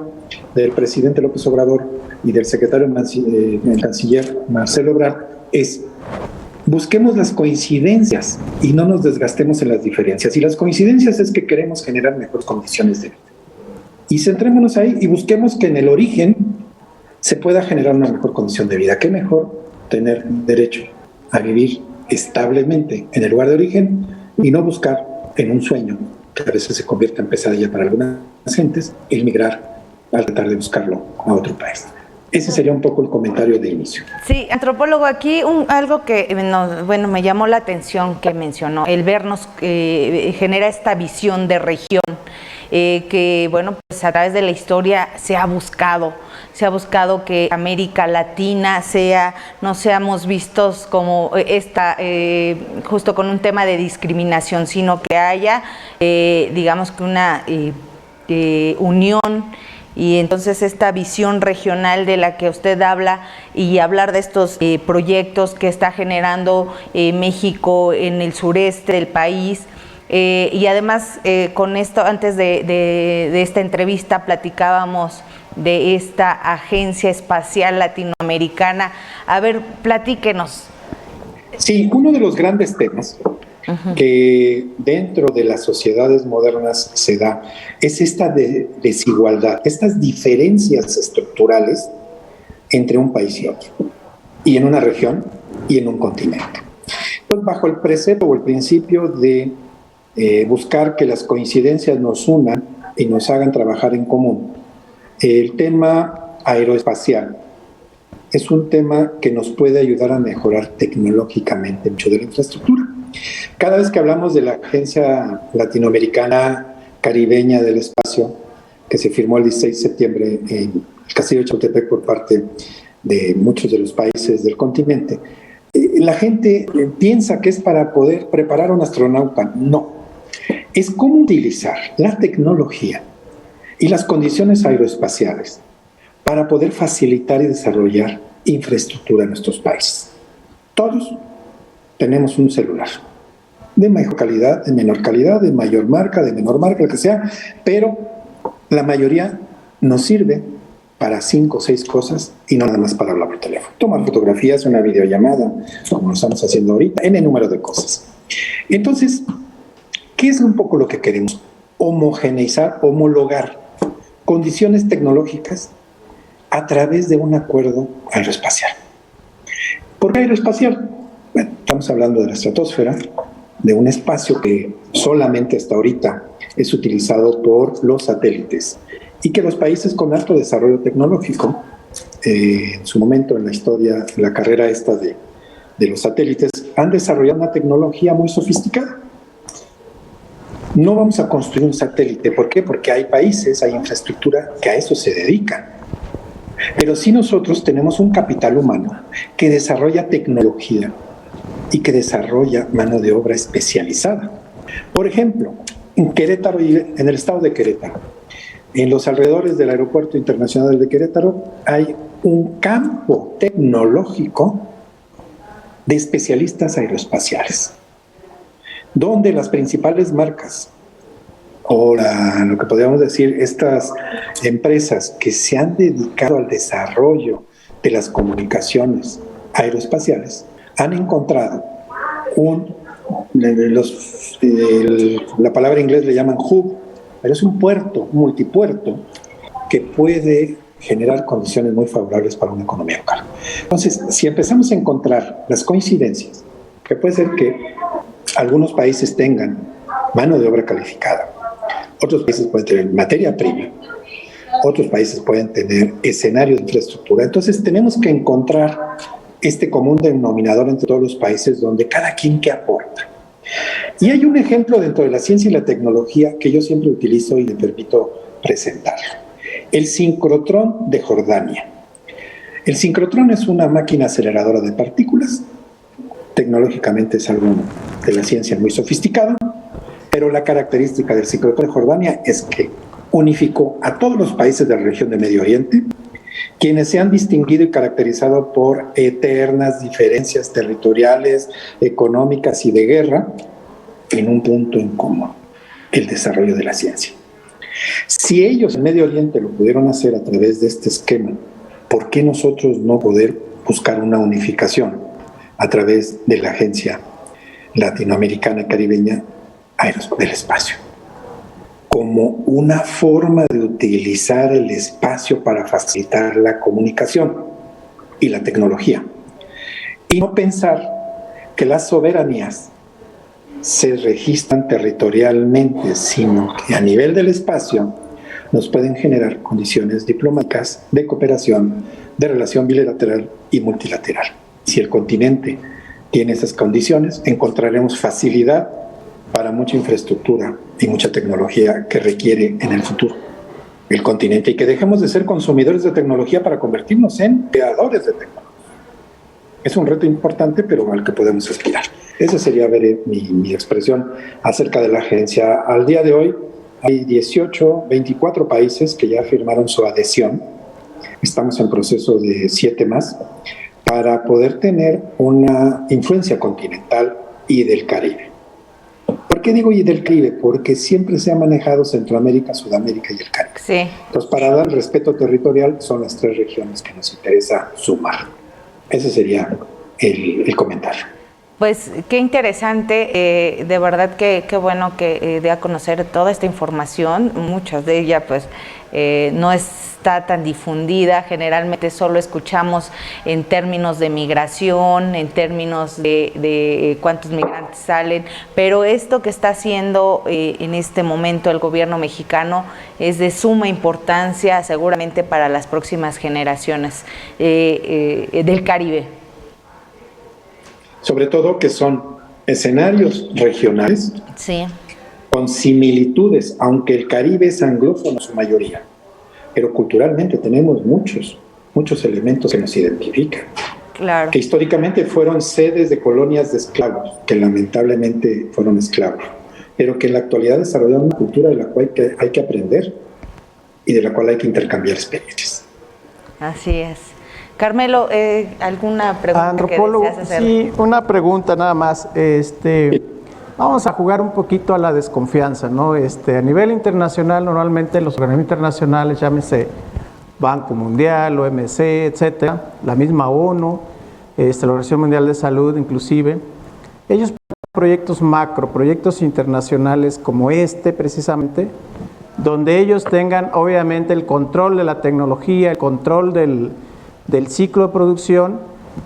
del presidente López Obrador y del secretario el canciller Marcelo Ebrard es: busquemos las coincidencias y no nos desgastemos en las diferencias. Y las coincidencias es que queremos generar mejores condiciones de vida. Y centrémonos ahí y busquemos que en el origen se pueda generar una mejor condición de vida. ¿Qué mejor tener derecho a vivir establemente en el lugar de origen y no buscar en un sueño, que a veces se convierte en pesadilla para algunas gentes, el migrar al tratar de buscarlo a otro país? Ese sería un poco el comentario de inicio. Sí, antropólogo, aquí algo que me llamó la atención que mencionó, el vernos genera esta visión de región, que pues a través de la historia se ha buscado que América Latina no seamos vistos como justo con un tema de discriminación, sino que haya, digamos que una unión. Y entonces esta visión regional de la que usted habla y hablar de estos proyectos que está generando México en el sureste del país, y además con esto, antes de esta entrevista platicábamos de esta Agencia Espacial Latinoamericana. A ver, platíquenos. Sí, uno de los grandes temas que dentro de las sociedades modernas se da es esta desigualdad, estas diferencias estructurales entre un país y otro, y en una región y en un continente. Entonces, bajo el precepto o el principio de buscar que las coincidencias nos unan y nos hagan trabajar en común, el tema aeroespacial es un tema que nos puede ayudar a mejorar tecnológicamente mucho de la infraestructura. Cada vez que hablamos de la Agencia Latinoamericana Caribeña del Espacio, que se firmó el 16 de septiembre en el Castillo de Chapultepec por parte de muchos de los países del continente, la gente piensa que es para poder preparar a un astronauta. No, es cómo utilizar la tecnología y las condiciones aeroespaciales para poder facilitar y desarrollar infraestructura en nuestros países. Todos tenemos un celular de mejor calidad, de menor calidad, de mayor marca, de menor marca, lo que sea, pero la mayoría nos sirve para 5 o 6 cosas y no nada más para hablar por teléfono. Tomar fotografías, una videollamada, como lo estamos haciendo ahorita, en el número de cosas. Entonces, ¿qué es un poco lo que queremos? Homogeneizar, homologar condiciones tecnológicas a través de un acuerdo aeroespacial. ¿Por qué aeroespacial? Bueno, estamos hablando de la estratosfera, de un espacio que solamente hasta ahorita es utilizado por los satélites y que los países con alto desarrollo tecnológico, en su momento en la historia, en la carrera esta de los satélites, han desarrollado una tecnología muy sofisticada. No vamos a construir un satélite. ¿Por qué? Porque hay países, hay infraestructura que a eso se dedican. Pero sí nosotros tenemos un capital humano que desarrolla tecnología y que desarrolla mano de obra especializada. Por ejemplo, en Querétaro, en el estado de Querétaro, en los alrededores del Aeropuerto Internacional de Querétaro, hay un campo tecnológico de especialistas aeroespaciales, donde las principales marcas, o lo que podríamos decir, estas empresas que se han dedicado al desarrollo de las comunicaciones aeroespaciales, han encontrado la palabra en inglés le llaman hub, pero es un puerto, un multipuerto, que puede generar condiciones muy favorables para una economía local. Entonces, si empezamos a encontrar las coincidencias, que puede ser que algunos países tengan mano de obra calificada, otros países pueden tener materia prima, otros países pueden tener escenarios de infraestructura. Entonces tenemos que encontrar este común denominador entre todos los países donde cada quien que aporta. Y hay un ejemplo dentro de la ciencia y la tecnología que yo siempre utilizo y me permito presentarlo. el sincrotrón de Jordania. El sincrotrón es una máquina aceleradora de partículas. Tecnológicamente es algo de la ciencia muy sofisticado, pero la característica del sincrotrón de Jordania es que unificó a todos los países de la región de Medio Oriente, quienes se han distinguido y caracterizado por eternas diferencias territoriales, económicas y de guerra, en un punto en común: el desarrollo de la ciencia. Si ellos en Medio Oriente lo pudieron hacer a través de este esquema, ¿por qué nosotros no poder buscar una unificación a través de la Agencia Latinoamericana Caribeña del Espacio? Como una forma de utilizar el espacio para facilitar la comunicación y la tecnología. Y no pensar que las soberanías se registran territorialmente, sino que a nivel del espacio nos pueden generar condiciones diplomáticas de cooperación, de relación bilateral y multilateral. Si el continente tiene esas condiciones, encontraremos facilidad para mucha infraestructura y mucha tecnología que requiere en el futuro el continente, y que dejemos de ser consumidores de tecnología para convertirnos en creadores de tecnología. Es un reto importante, pero al que podemos aspirar. Esa sería mi expresión acerca de la agencia. Al día de hoy hay 24 países que ya firmaron su adhesión. Estamos en proceso de 7 más para poder tener una influencia continental y del Caribe. ¿Por qué digo y del Caribe? Porque siempre se ha manejado Centroamérica, Sudamérica y el Caribe. Sí. Entonces, para dar respeto territorial, son las 3 regiones que nos interesa sumar. Ese sería el comentario. Pues qué interesante, de verdad que qué bueno que dé a conocer toda esta información. Muchas de ellas pues no está tan difundida, generalmente solo escuchamos en términos de migración, en términos de cuántos migrantes salen, pero esto que está haciendo en este momento el gobierno mexicano es de suma importancia seguramente para las próximas generaciones del Caribe. Sobre todo que son escenarios regionales, sí, con similitudes, aunque el Caribe es anglófono en su mayoría, pero culturalmente tenemos muchos elementos que nos identifican. Claro. Que históricamente fueron sedes de colonias de esclavos, que lamentablemente fueron esclavos, pero que en la actualidad desarrollan una cultura de la cual hay que aprender y de la cual hay que intercambiar experiencias. Así es. Carmelo, ¿alguna pregunta Antropólogo, que deseas hacer? Sí, una pregunta nada más. Vamos a jugar un poquito a la desconfianza, ¿no? A nivel internacional, normalmente los organismos internacionales, llámese Banco Mundial, OMC, etcétera, la misma ONU, la Organización Mundial de Salud, inclusive, ellos proyectos macro, proyectos internacionales como precisamente, donde ellos tengan obviamente el control de la tecnología, el control del ciclo de producción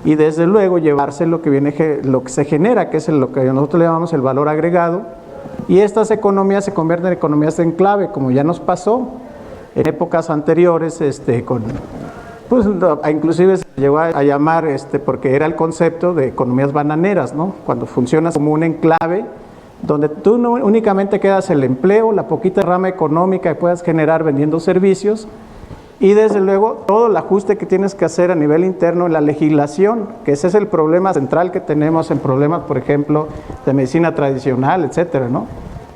y desde luego llevarse lo que se genera, que es lo que nosotros le llamamos el valor agregado, y estas economías se convierten en economías de enclave, como ya nos pasó en épocas anteriores, inclusive se llegó a llamar, porque era el concepto de economías bananeras, ¿no? Cuando funcionas como un enclave, donde tú no únicamente quedas el empleo, la poquita rama económica que puedas generar vendiendo servicios, y desde luego todo el ajuste que tienes que hacer a nivel interno en la legislación, que ese es el problema central que tenemos en problemas, por ejemplo, de medicina tradicional, etcétera, ¿no?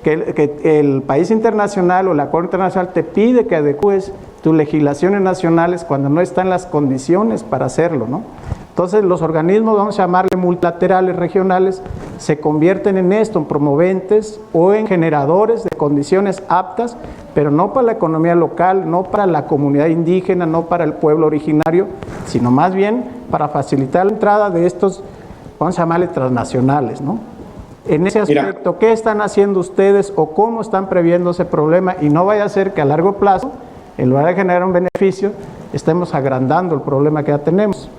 Que el país internacional o la Corte Internacional te pide que adecues tus legislaciones nacionales cuando no están las condiciones para hacerlo, ¿no? Entonces los organismos, vamos a llamarle multilaterales, regionales, se convierten en esto, en promoventes o en generadores de condiciones aptas, pero no para la economía local, no para la comunidad indígena, no para el pueblo originario, sino más bien para facilitar la entrada de estos, vamos a llamarle transnacionales, ¿no? En ese aspecto, ¿qué están haciendo ustedes o cómo están previendo ese problema? Y no vaya a ser que a largo plazo, en lugar de generar un beneficio, estemos agrandando el problema que ya tenemos.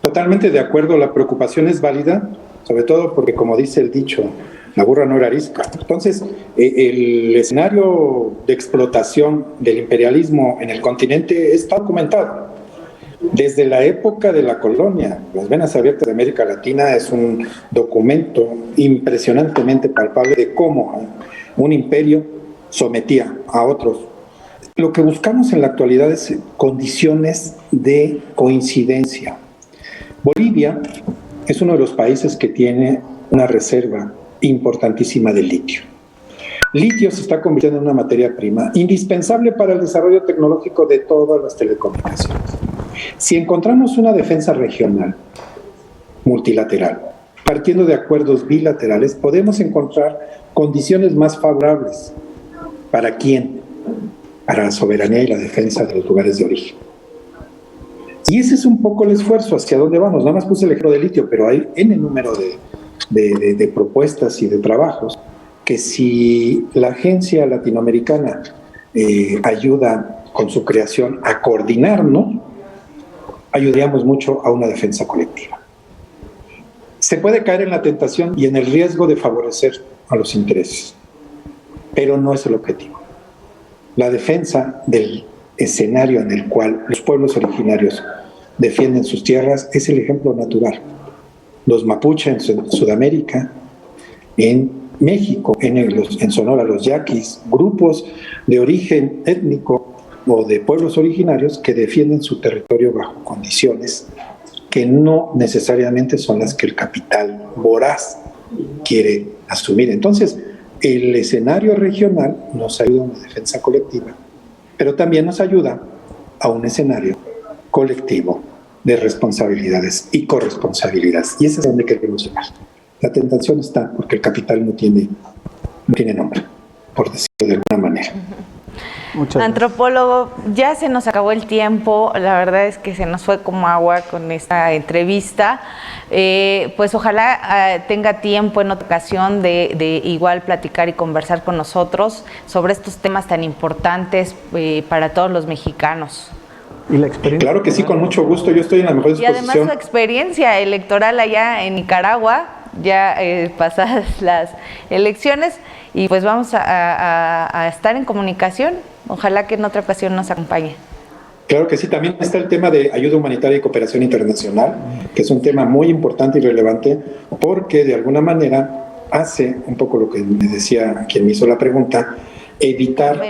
Totalmente de acuerdo, la preocupación es válida, sobre todo porque, como dice el dicho, la burra no era arisca. Entonces, el escenario de explotación del imperialismo en el continente está documentado. Desde la época de la colonia, las venas abiertas de América Latina es un documento impresionantemente palpable de cómo un imperio sometía a otros Lo que buscamos en la actualidad es condiciones de coincidencia. Bolivia es uno de los países que tiene una reserva importantísima de litio. Litio se está convirtiendo en una materia prima indispensable para el desarrollo tecnológico de todas las telecomunicaciones. Si encontramos una defensa regional, multilateral, partiendo de acuerdos bilaterales, podemos encontrar condiciones más favorables. ¿Para quién? Para la soberanía y la defensa de los lugares de origen. Y ese es un poco el esfuerzo, hacia dónde vamos. Nada más puse el ejemplo de litio, pero hay N número de propuestas y de trabajos que si la agencia latinoamericana ayuda con su creación a coordinarnos, ayudaríamos mucho a una defensa colectiva. Se puede caer en la tentación y en el riesgo de favorecer a los intereses, pero no es el objetivo. La defensa del escenario en el cual los pueblos originarios defienden sus tierras es el ejemplo natural. Los mapuche en Sudamérica, en México, en Sonora, los yaquis, grupos de origen étnico o de pueblos originarios que defienden su territorio bajo condiciones que no necesariamente son las que el capital voraz quiere asumir. Entonces, el escenario regional nos ayuda a una defensa colectiva, pero también nos ayuda a un escenario colectivo de responsabilidades y corresponsabilidades. Y ese es donde queremos llegar. La tentación está porque el capital no tiene nombre, por decirlo de alguna manera. Antropólogo, ya se nos acabó el tiempo, la verdad es que se nos fue como agua con esta entrevista, pues ojalá tenga tiempo en otra ocasión de igual platicar y conversar con nosotros sobre estos temas tan importantes para todos los mexicanos. ¿Y la experiencia? Claro que sí, con mucho gusto, yo estoy en la mejor disposición. Y además su experiencia electoral allá en Nicaragua, ya pasadas las elecciones, y pues vamos a estar en comunicación. Ojalá que en otra ocasión nos acompañe. Claro que sí, también está el tema de ayuda humanitaria y cooperación internacional, que es un tema muy importante y relevante porque de alguna manera hace un poco lo que me decía quien me hizo la pregunta, evitar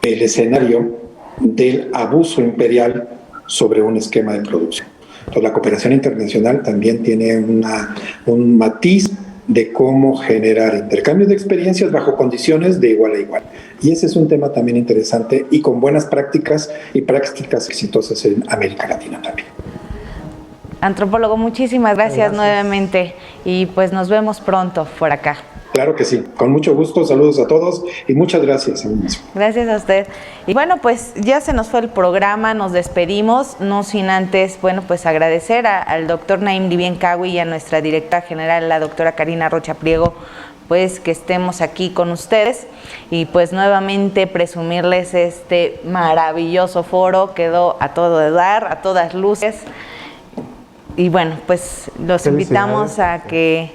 el escenario del abuso imperial sobre un esquema de producción. Entonces, la cooperación internacional también tiene un matiz de cómo generar intercambios de experiencias bajo condiciones de igual a igual. Y ese es un tema también interesante y con buenas prácticas y prácticas exitosas en América Latina también. Antropólogo, muchísimas gracias nuevamente y pues nos vemos pronto por acá. Claro que sí, con mucho gusto, saludos a todos y muchas gracias. Gracias a usted. Y bueno, pues ya se nos fue el programa, nos despedimos, no sin antes, bueno, pues agradecer al doctor Naim Dibiencawi y a nuestra directora general, la doctora Karina Rocha Priego, pues que estemos aquí con ustedes y pues nuevamente presumirles este maravilloso foro, quedó a todo de dar, a todas luces. Y bueno, pues los invitamos a que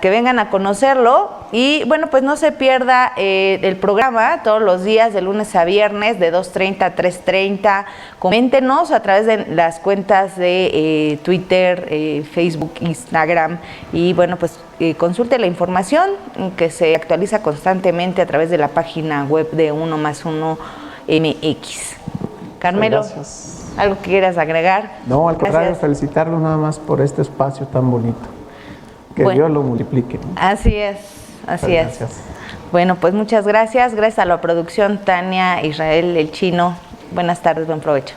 vengan a conocerlo y bueno, pues no se pierda el programa todos los días de lunes a viernes de 2:30 a 3:30. Coméntenos a través de las cuentas de Twitter, Facebook, Instagram y bueno, pues consulte la información que se actualiza constantemente a través de la página web de 1+1 MX. Carmelo, ¿algo que quieras agregar? No, al contrario, felicitarlo nada más por este espacio tan bonito. Que Dios lo multiplique. Así es, así es. Gracias. Bueno, pues muchas gracias. Gracias a la producción Tania, Israel, el Chino. Buenas tardes, buen provecho.